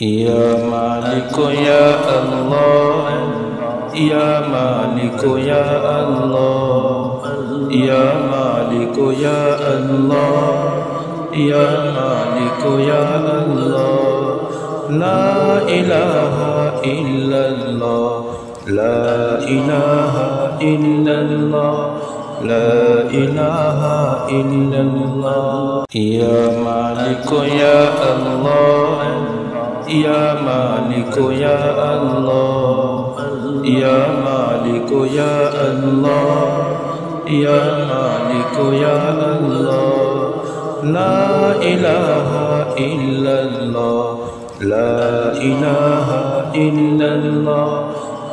يا مالك يا الله يا مالك يا الله يا مالك يا الله يا مالك يا الله لا إله إلا الله لا إله إلا الله لا إله إلا الله يا مالك يا الله يا مالك يا الله يا مالك يا الله يا مالك يا الله لا إله إلا الله لا إله إلا الله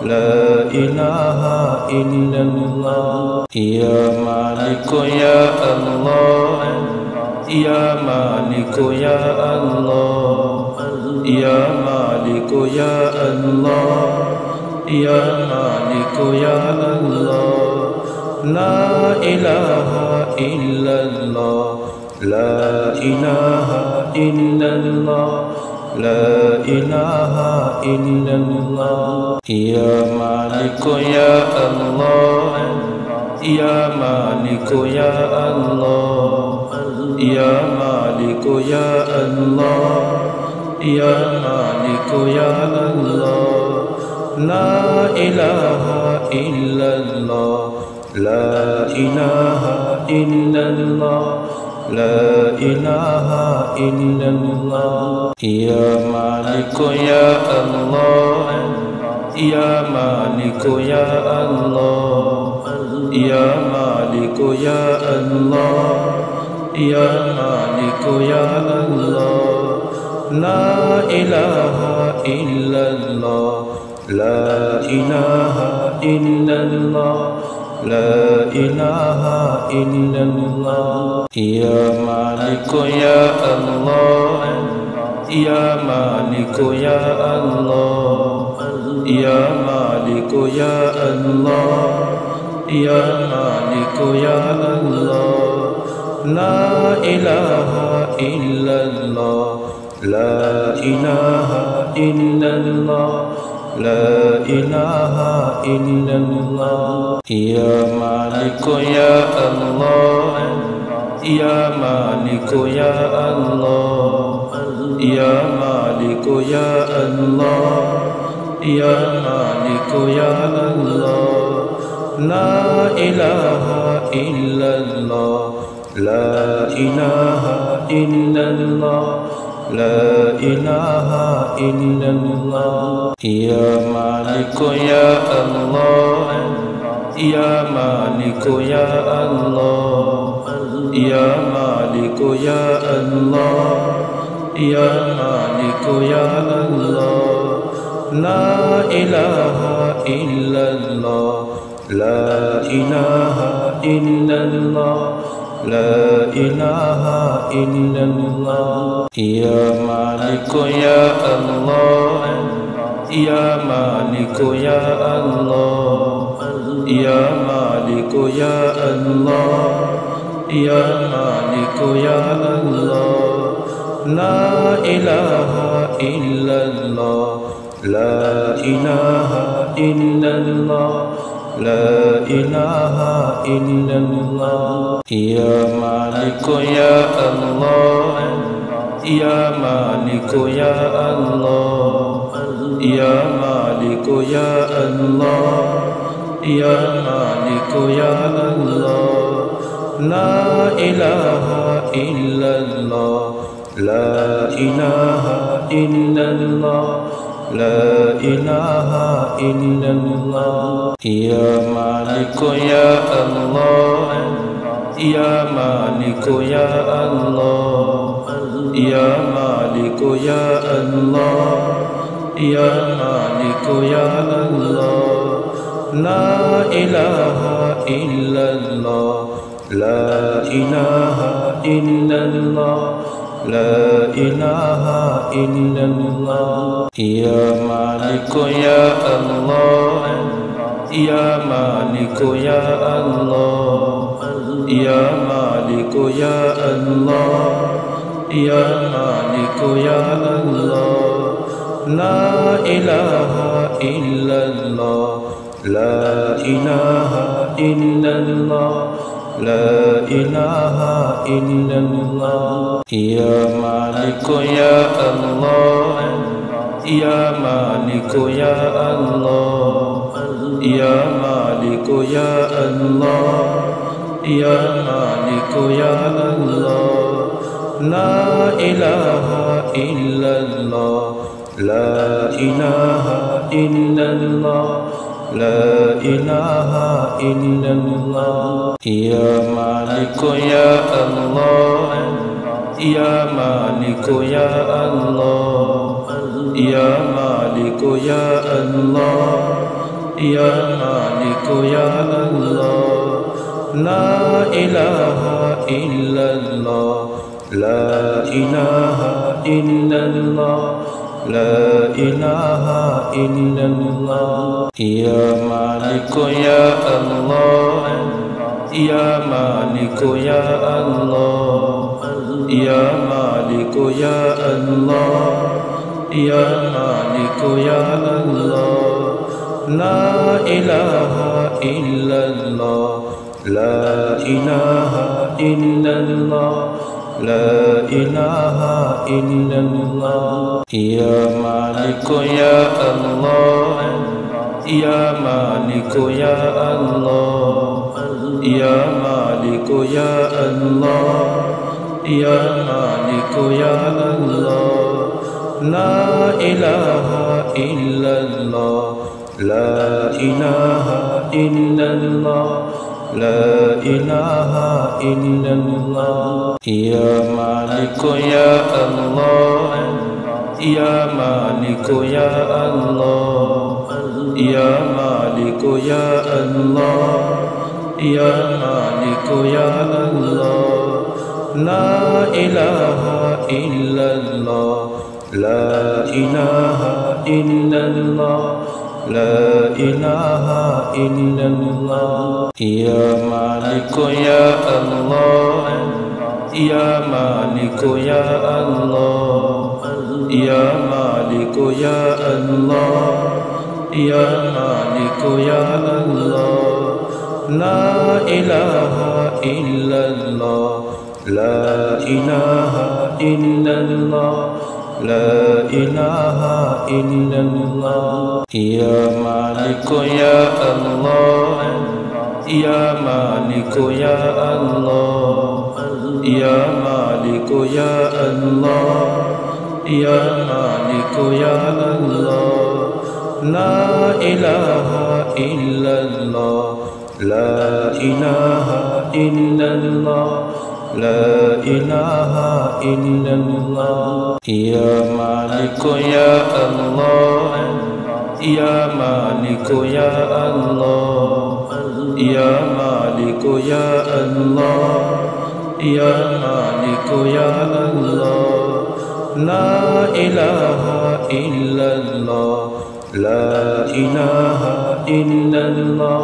لا إله إلا الله يا مالك يا الله يا مالك يا الله يا مالك يا الله يا مالك يا الله لا إله إلا الله لا إله إلا الله لا إله إلا الله يا مالك يا الله يا مالك يا الله يا مالك يا الله يا مالك يا الله لا إله إلا الله لا إله إلا الله لا إله إلا الله يا مالك يا الله يا مالك يا الله يا مالك يا الله يا مالك يا الله لا إله إلا الله لا إله إلا الله لا إله إلا الله يا مالك يا الله يا مالك يا الله يا مالك يا الله يا مالك يا الله لا إله إلا الله لا إله إلا الله لا إله إلا الله يا مالك يا الله يا مالك يا الله يا مالك يا الله يا مالك يا الله لا إله إلا الله لا إله إلا الله لا إله إلا الله يا مالك يا الله يا مالك يا الله يا مالك يا الله يا مالك يا الله لا إله إلا الله لا إله إلا الله لا إله إلا الله يا مالك يا الله يا مالك يا الله يا مالك يا الله يا مالك يا الله لا إله إلا الله لا إله إلا الله لا إله إلا الله يا مالك يا الله يا مالك يا الله يا مالك يا الله يا مالك يا الله لا إله إلا الله لا إله إلا الله لا إله إلا الله يا مالك يا الله يا مالك يا الله يا مالك يا الله يا مالك يا الله لا إله إلا الله لا إله إلا الله لا إله إلا الله يا مالك يا الله يا مالك يا الله يا مالك يا الله يا مالك يا الله لا إله إلا الله لا إله إلا الله لا إله إلا الله يا مالك يا الله يا مالك يا الله يا مالك يا الله يا مالك يا الله لا إله إلا الله لا إله إلا الله لا إله إلا الله يا مالك يا الله يا مالك يا الله يا مالك يا الله يا مالك يا الله لا إله إلا الله لا إله إلا الله لا إله إلا الله يا مالك يا الله يا مالك يا الله يا مالك يا الله يا مالك يا الله لا إله إلا الله لا إله إلا الله لا إله إلا الله يا مالك يا الله يا مالك يا الله يا مالك يا الله يا مالك يا الله لا إله إلا الله لا إله إلا الله لا إله إلا الله يا مالك يا الله يا مالك يا الله يا مالك يا الله يا مالك يا الله لا إله إلا الله لا إله إلا الله لا إله إلا الله يا مالك يا الله يا مالك يا الله يا مالك يا الله يا مالك يا الله لا إله إلا الله لا إله إلا الله لا إله إلا الله يا مالك يا الله يا مالك يا الله يا مالك يا الله يا مالك يا الله لا إله إلا الله لا إله إلا الله لا إله إلا الله يا مالك يا الله يا مالك يا الله يا مالك يا الله يا مالك يا الله لا إله إلا الله لا إله إلا الله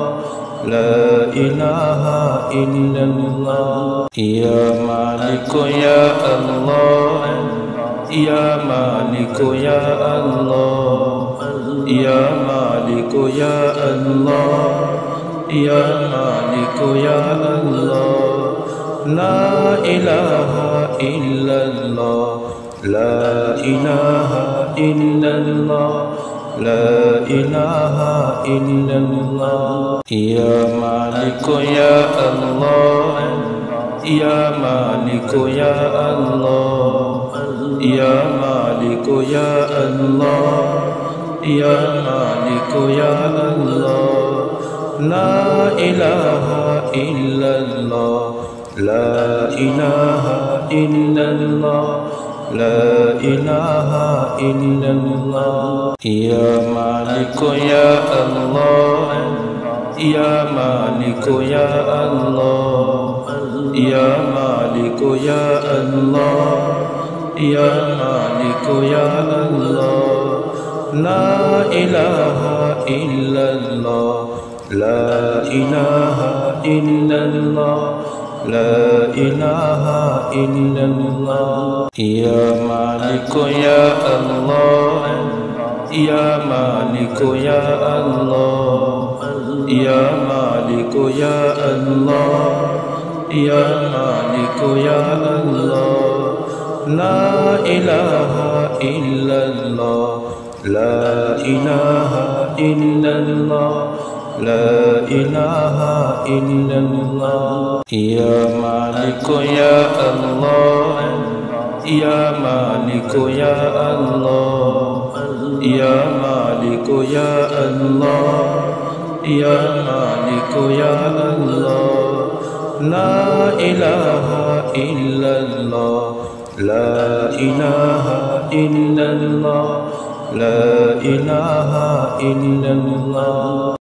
لا إله إلا الله يا مالك يا الله يا مالك يا الله يا مالك يا الله يا مالك يا الله لا إله إلا الله لا إله إلا الله لا إله إلا الله يا مالك يا الله يا مالك يا الله يا مالك يا الله يا مالك يا الله لا إله إلا الله لا إله إلا الله لا إله إلا الله يا مالك يا الله يا مالك يا الله يا مالك يا الله يا مالك يا الله لا إله إلا الله لا إله إلا الله لا إله إلا الله يا مالك يا الله يا مالك يا الله يا مالك يا الله يا مالك يا الله لا إله إلا الله لا إله إلا الله لا إله إلا الله يا مالك يا الله يا مالك يا الله يا مالك يا الله يا مالك يا الله لا إله إلا الله لا إله إلا الله لا إله إلا الله